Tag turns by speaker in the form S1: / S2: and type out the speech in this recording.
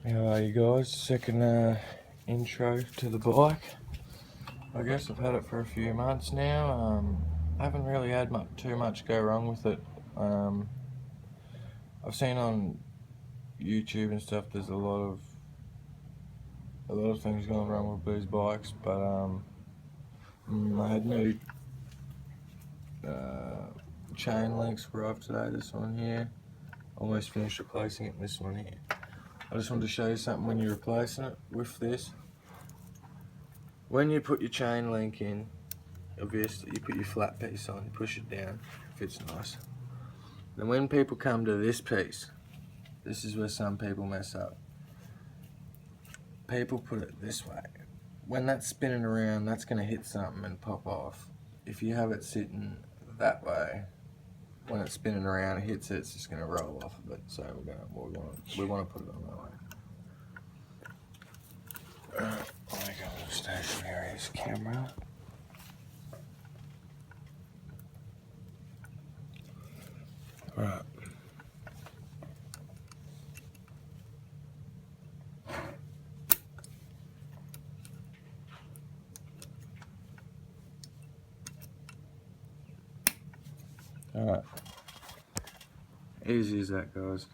S1: How are you guys? Second intro to the bike. I guess I've had it for a few months now. I haven't really had too much go wrong with it. I've seen on YouTube and stuff there's a lot of things going wrong with these bikes, but I had new chain links arrived today. This one here, almost finished replacing it. This one here. I just wanted to show you something when you're replacing it with this. When you put your chain link in, obviously you put your flat piece on, you push it down, fits nice. Then when people come to this piece, this is where some people mess up. People put it this way. When that's spinning around, that's going to hit something and pop off. If you have it sitting that way, when it's spinning around, it hits it, it's just going to roll off of it. So we want to put it on that way. Let me go to stationary camera. Right. Alright. Easy as that, guys.